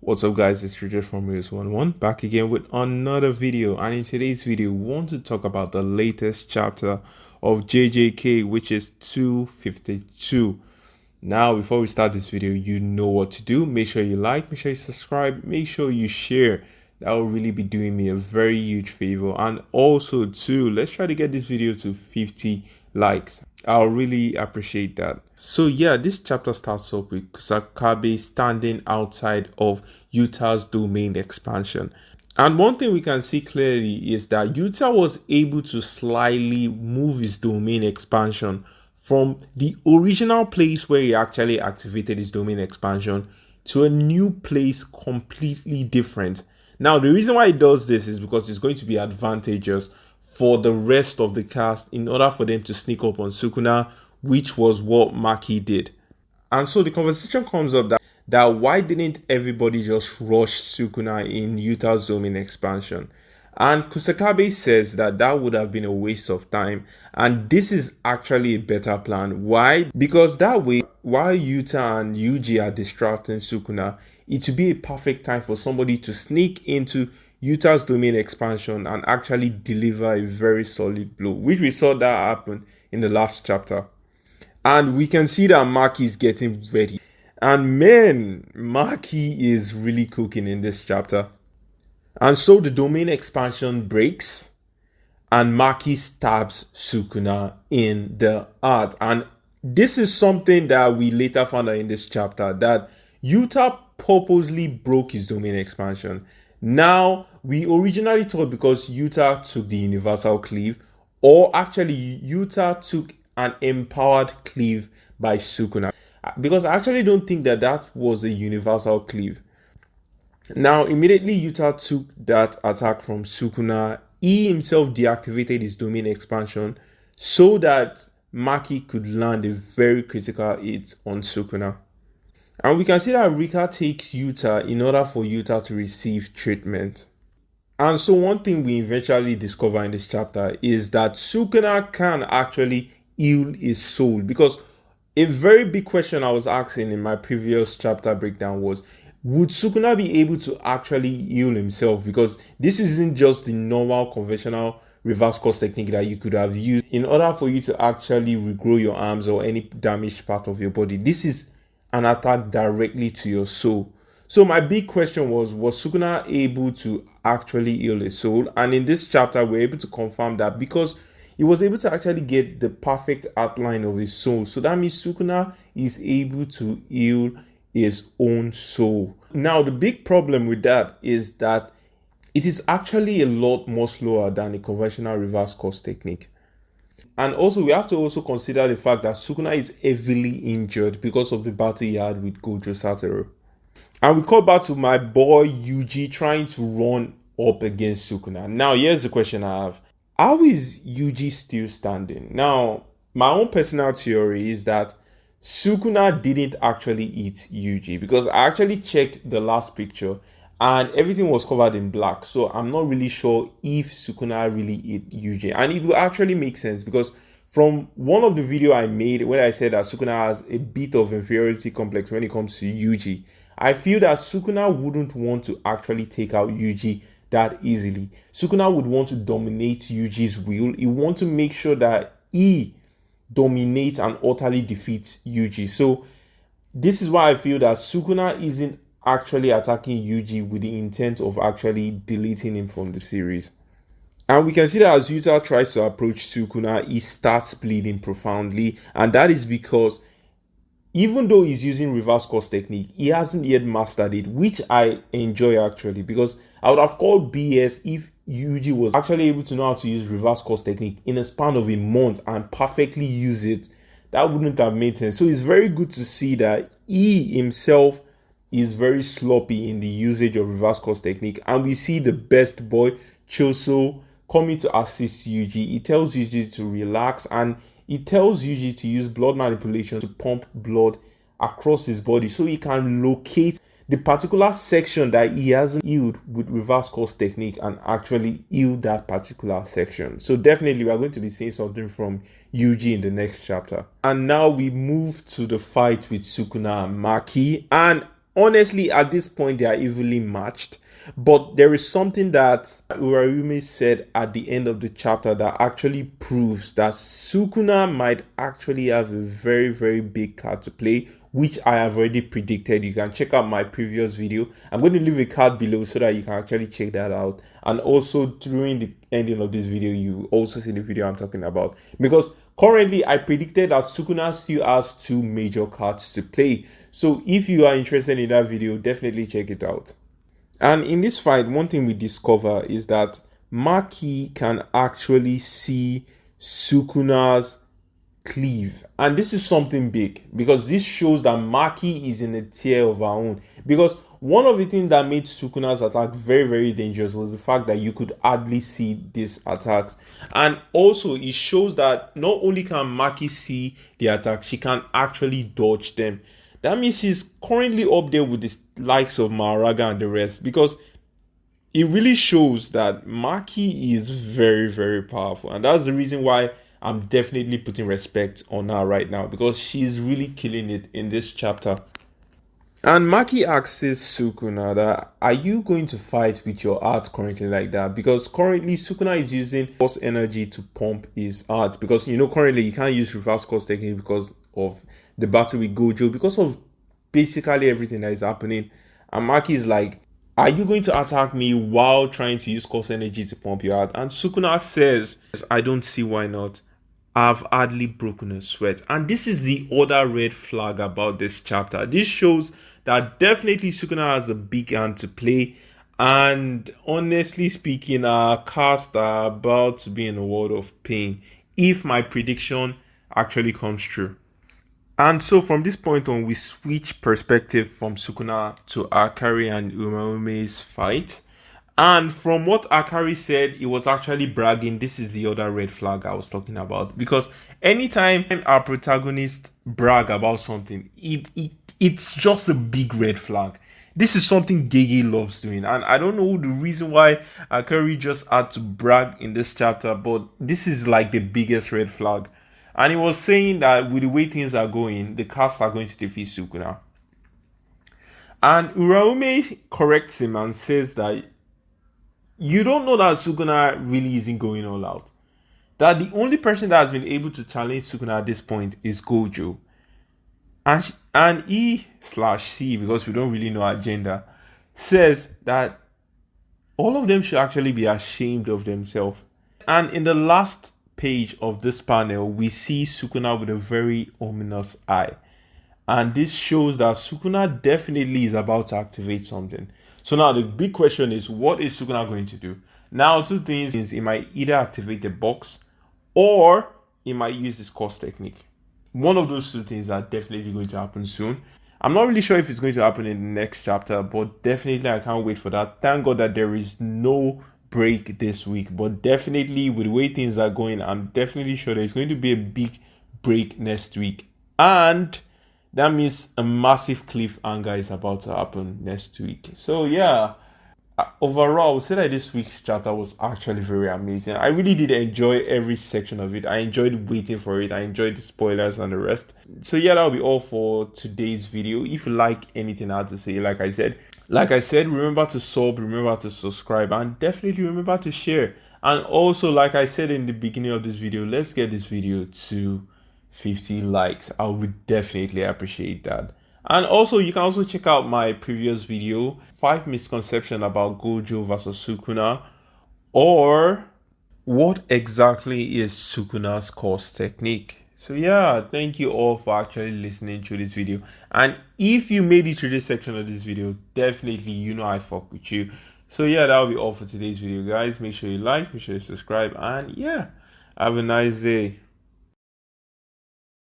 What's up guys, it's Richard from Reels11 back again with another video, and in today's video we want to talk about the latest chapter of JJK, which is 252. Now before we start this video, you know what to do. Make sure you like, make sure you subscribe, make sure you share. That will really be doing me a very huge favor. And also too, let's try to get this video to 50 likes. I'll really appreciate that. So yeah, this chapter starts off with Kusakabe standing outside of Yuta's domain expansion. And one thing we can see clearly is that Yuta was able to slightly move his domain expansion from the original place where he actually activated his domain expansion to a new place completely different. Now, the reason why he does this is because it's going to be advantageous for the rest of the cast in order for them to sneak up on Sukuna, which was what Maki did. And so the conversation comes up that why didn't everybody just rush Sukuna in Yuta's domain expansion? And Kusakabe says that that would have been a waste of time, and this is actually a better plan. Why? Because that way, while Yuta and Yuji are distracting Sukuna, it would be a perfect time for somebody to sneak into Yuta's domain expansion and actually deliver a very solid blow, which we saw that happen in the last chapter. And we can see that Maki is getting ready. And man, Maki is really cooking in this chapter. And so the domain expansion breaks and Maki stabs Sukuna in the heart. And this is something that we later found out in this chapter, that Yuta purposely broke his domain expansion. Now, we originally thought because Yuta took the universal cleave, or actually Yuta took an empowered cleave by Sukuna. Because I actually don't think that that was a universal cleave. Now, immediately Yuta took that attack from Sukuna. He himself deactivated his domain expansion so that Maki could land a very critical hit on Sukuna. And we can see that Rika takes Yuta in order for Yuta to receive treatment. And so one thing we eventually discover in this chapter is that Sukuna can actually heal his soul. Because a very big question I was asking in my previous chapter breakdown was, would Sukuna be able to actually heal himself? Because this isn't just the normal conventional reverse curse technique that you could have used in order for you to actually regrow your arms or any damaged part of your body. This is an attack directly to your soul. So my big question was Sukuna able to actually heal his soul? And in this chapter, we're able to confirm that because he was able to actually get the perfect outline of his soul. So that means Sukuna is able to heal his own soul. Now, the big problem with that is that it is actually a lot more slower than a conventional reverse curse technique. And also, we have to also consider the fact that Sukuna is heavily injured because of the battle he had with Gojo Satoru. And we call back to my boy Yuji trying to run up against Sukuna. Now, here's the question I have. How is Yuji still standing? Now, my own personal theory is that Sukuna didn't actually eat Yuji, because I actually checked the last picture and everything was covered in black. So I'm not really sure if Sukuna really ate Yuji. And it will actually make sense because from one of the video I made where I said that Sukuna has a bit of inferiority complex when it comes to Yuji, I feel that Sukuna wouldn't want to actually take out Yuji that easily. Sukuna would want to dominate Yuji's will. He wants to make sure that he dominates and utterly defeats Yuji. So this is why I feel that Sukuna isn't actually attacking Yuji with the intent of actually deleting him from the series. And we can see that as Yuta tries to approach Sukuna, he starts bleeding profoundly, and that is because even though he's using reverse curse technique, he hasn't yet mastered it, which I enjoy actually, because I would have called BS if Yuji was actually able to know how to use reverse curse technique in a span of a month and perfectly use it. That wouldn't have made sense. So it's very good to see that he himself is very sloppy in the usage of reverse curse technique. And we see the best boy, Choso, coming to assist Yuji. He tells Yuji to relax, and he tells Yuji to use blood manipulation to pump blood across his body so he can locate the particular section that he hasn't healed with reverse curse technique and actually heal that particular section. So definitely we are going to be seeing something from Yuji in the next chapter. And now we move to the fight with Sukuna and Maki. And honestly, at this point, they are evenly matched. But there is something that Uraume said at the end of the chapter that actually proves that Sukuna might actually have a very, very big card to play, which I have already predicted. You can check out my previous video. I'm going to leave a card below so that you can actually check that out. And also during the ending of this video, you also see the video I'm talking about. Because currently, I predicted that Sukuna still has 2 major cards to play. So if you are interested in that video, definitely check it out. And in this fight, one thing we discover is that Maki can actually see Sukuna's cleave, and this is something big because this shows that Maki is in a tier of her own. Because one of the things that made Sukuna's attack very, very dangerous was the fact that you could hardly see these attacks, and also it shows that not only can Maki see the attack, she can actually dodge them. That means she's currently up there with the likes of Maharaga and the rest, because it really shows that Maki is very, very powerful. And that's the reason why I'm definitely putting respect on her right now, because she's really killing it in this chapter. And Maki asks Sukuna that, are you going to fight with your heart currently like that? Because currently Sukuna is using force energy to pump his heart. Because, you know, currently you can't use reverse course technique because of the battle with Gojo, because of basically everything that is happening. And Maki is like, are you going to attack me while trying to use course energy to pump your heart? And Sukuna says, I don't see why not. I've hardly broken a sweat. And this is the other red flag about this chapter. This shows that definitely Sukuna has a big hand to play. And honestly speaking, our cast are about to be in a world of pain if my prediction actually comes true. And so from this point on, we switch perspective from Sukuna to Akari and Uraume's fight. And from what Akari said, it was actually bragging. This is the other red flag I was talking about. Because anytime our protagonist brag about something, it's just a big red flag. This is something Gege loves doing. And I don't know the reason why Akari just had to brag in this chapter, but this is like the biggest red flag. And he was saying that with the way things are going, the cast are going to defeat Sukuna. And Uraume corrects him and says that you don't know that Sukuna really isn't going all out. That the only person that has been able to challenge Sukuna at this point is Gojo. And E/C, because we don't really know her gender, says that all of them should actually be ashamed of themselves. And in the last page of this panel, we see Sukuna with a very ominous eye. And this shows that Sukuna definitely is about to activate something. So now the big question is, what is Sukuna going to do? Now, 2 things is it might either activate the box or it might use this course technique. One of those 2 things are definitely going to happen soon. I'm not really sure if it's going to happen in the next chapter, but definitely I can't wait for that. Thank God that there is no break this week, but definitely with the way things are going, I'm definitely sure there's going to be a big break next week. And that means a massive cliffhanger is about to happen next week. So yeah, overall, I would say that this week's chapter was actually very amazing. I really did enjoy every section of it. I enjoyed waiting for it. I enjoyed the spoilers and the rest. So yeah, that'll be all for today's video. If you like anything I had to say, like I said, remember to sub, remember to subscribe, and definitely remember to share. And also, like I said in the beginning of this video, let's get this video to 50 likes. I would definitely appreciate that. And also, you can also check out my previous video, 5 misconceptions about Gojo versus Sukuna, or what exactly is Sukuna's course technique. So yeah, thank you all for actually listening to this video. And if you made it to this section of this video, definitely you know I fuck with you. So yeah, that'll be all for today's video, guys. Make sure you like, make sure you subscribe, and yeah, have a nice day.